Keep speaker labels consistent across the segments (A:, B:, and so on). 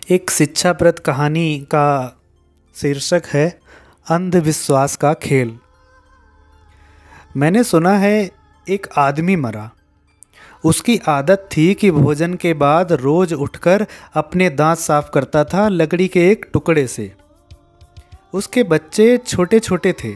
A: एक शिक्षाप्रद कहानी का शीर्षक है अंधविश्वास का खेल। मैंने सुना है एक आदमी मरा। उसकी आदत थी कि भोजन के बाद रोज उठकर अपने दांत साफ करता था लकड़ी के एक टुकड़े से। उसके बच्चे छोटे छोटे थे।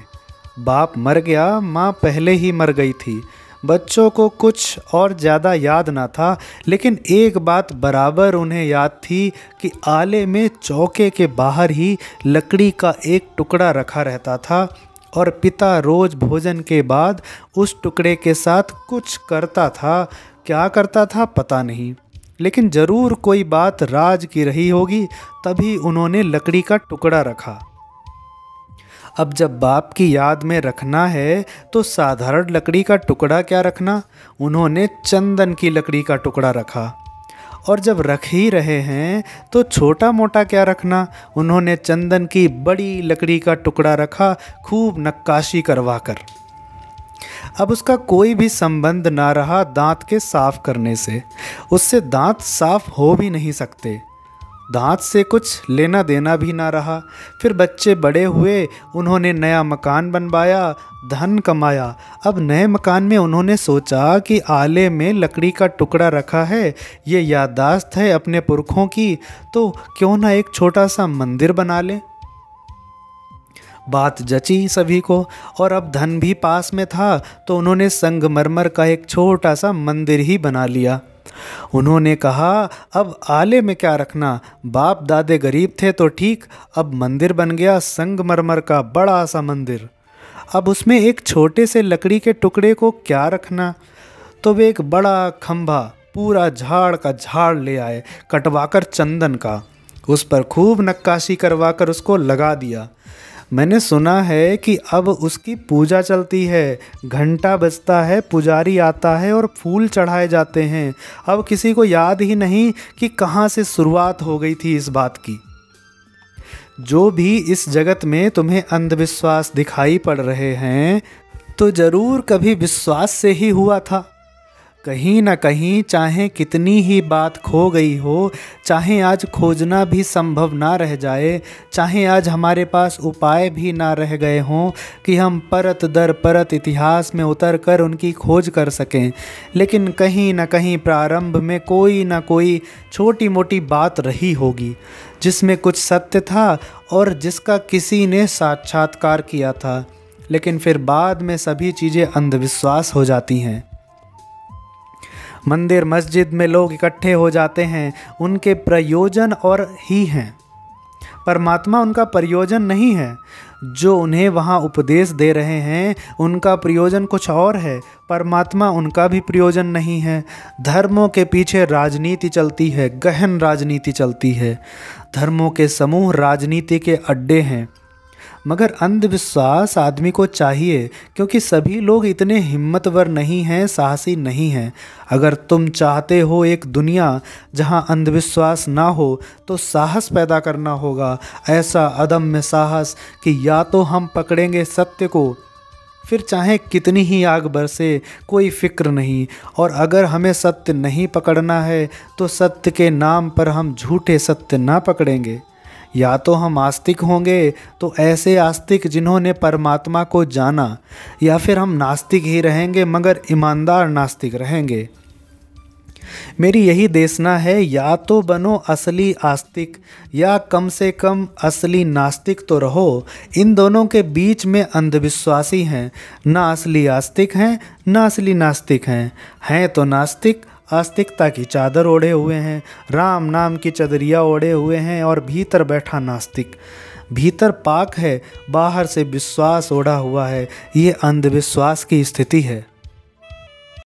A: बाप मर गया, माँ पहले ही मर गई थी। बच्चों को कुछ और ज़्यादा याद ना था, लेकिन एक बात बराबर उन्हें याद थी कि आले में चौके के बाहर ही लकड़ी का एक टुकड़ा रखा रहता था और पिता रोज़ भोजन के बाद उस टुकड़े के साथ कुछ करता था। क्या करता था पता नहीं, लेकिन ज़रूर कोई बात राज की रही होगी, तभी उन्होंने लकड़ी का टुकड़ा रखा। अब जब बाप की याद में रखना है तो साधारण लकड़ी का टुकड़ा क्या रखना, उन्होंने चंदन की लकड़ी का टुकड़ा रखा। और जब रख ही रहे हैं तो छोटा मोटा क्या रखना, उन्होंने चंदन की बड़ी लकड़ी का टुकड़ा रखा, खूब नक्काशी करवा कर। अब उसका कोई भी संबंध ना रहा दांत के साफ करने से। उससे दांत साफ हो भी नहीं सकते, दांत से कुछ लेना देना भी ना रहा। फिर बच्चे बड़े हुए, उन्होंने नया मकान बनवाया, धन कमाया। अब नए मकान में उन्होंने सोचा कि आले में लकड़ी का टुकड़ा रखा है, ये याददाश्त है अपने पुरखों की, तो क्यों ना एक छोटा सा मंदिर बना लें। बात जची सभी को, और अब धन भी पास में था तो उन्होंने संगमरमर का एक छोटा सा मंदिर ही बना लिया। उन्होंने कहा अब आले में क्या रखना, बाप दादे गरीब थे तो ठीक, अब मंदिर बन गया संगमरमर का बड़ा सा मंदिर। अब उसमें एक छोटे से लकड़ी के टुकड़े को क्या रखना, तो वे एक बड़ा खंभा पूरा झाड़ का झाड़ ले आए, कटवाकर चंदन का, उस पर खूब नक्काशी करवाकर उसको लगा दिया। मैंने सुना है कि अब उसकी पूजा चलती है, घंटा बजता है, पुजारी आता है और फूल चढ़ाए जाते हैं। अब किसी को याद ही नहीं कि कहाँ से शुरुआत हो गई थी इस बात की। जो भी इस जगत में तुम्हें अंधविश्वास दिखाई पड़ रहे हैं, तो ज़रूर कभी विश्वास से ही हुआ था। कहीं ना कहीं चाहे कितनी ही बात खो गई हो, चाहे आज खोजना भी संभव ना रह जाए, चाहे आज हमारे पास उपाय भी ना रह गए हों कि हम परत दर परत इतिहास में उतर कर उनकी खोज कर सकें, लेकिन कहीं ना कहीं प्रारंभ में कोई ना कोई छोटी मोटी बात रही होगी जिसमें कुछ सत्य था और जिसका किसी ने साक्षात्कार किया था। लेकिन फिर बाद में सभी चीज़ें अंधविश्वास हो जाती हैं। मंदिर मस्जिद में लोग इकट्ठे हो जाते हैं, उनके प्रयोजन और ही हैं। परमात्मा उनका प्रयोजन नहीं है। जो उन्हें वहाँ उपदेश दे रहे हैं उनका प्रयोजन कुछ और है, परमात्मा उनका भी प्रयोजन नहीं है। धर्मों के पीछे राजनीति चलती है, गहन राजनीति चलती है। धर्मों के समूह राजनीति के अड्डे हैं। मगर अंधविश्वास आदमी को चाहिए, क्योंकि सभी लोग इतने हिम्मतवर नहीं हैं, साहसी नहीं हैं। अगर तुम चाहते हो एक दुनिया जहां अंधविश्वास ना हो, तो साहस पैदा करना होगा, ऐसा अदम्य साहस कि या तो हम पकड़ेंगे सत्य को, फिर चाहे कितनी ही आग बरसे कोई फिक्र नहीं, और अगर हमें सत्य नहीं पकड़ना है तो सत्य के नाम पर हम झूठे सत्य ना पकड़ेंगे। या तो हम आस्तिक होंगे तो ऐसे आस्तिक जिन्होंने परमात्मा को जाना, या फिर हम नास्तिक ही रहेंगे मगर ईमानदार नास्तिक रहेंगे। मेरी यही देशना है, या तो बनो असली आस्तिक या कम से कम असली नास्तिक तो रहो। इन दोनों के बीच में अंधविश्वासी हैं, ना असली आस्तिक हैं ना असली नास्तिक हैं तो नास्तिक आस्तिकता की चादर ओढ़े हुए हैं, राम नाम की चदरिया ओढ़े हुए हैं, और भीतर बैठा नास्तिक। भीतर पाक है, बाहर से विश्वास ओढ़ा हुआ है। ये अंधविश्वास की स्थिति है।